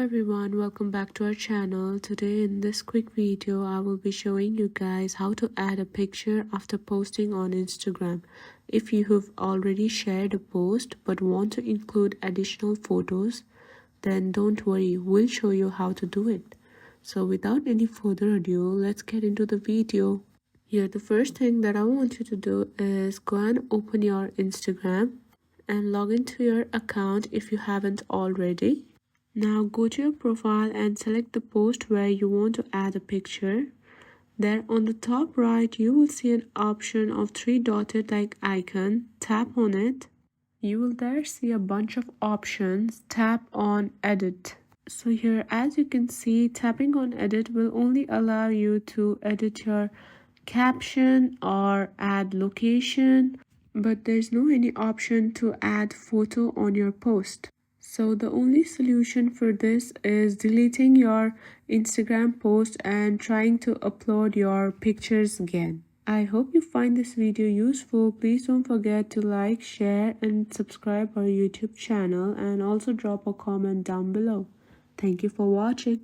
everyone, welcome back to our channel. Today in this quick video I will be showing you guys how to add a picture after posting on Instagram. If you have already shared a post but want to include additional photos, then don't worry, we'll show you how to do it. So without any further ado, let's get into the video. Here, the first thing that I want you to do is go and open your Instagram and log into your account if you haven't already. Now go to your profile and select the post where you want to add a picture. There on the top right, you will see an option of three dotted like icon. Tap on it. You will there see a bunch of options. Tap on edit. So here, as you can see, tapping on edit will only allow you to edit your caption or add location, but there's no any option to add photo on your post. So the only solution for this is deleting your Instagram post and trying to upload your pictures again. I hope you find this video useful. Please don't forget to like, share and subscribe our YouTube channel, and also drop a comment down below. Thank you for watching.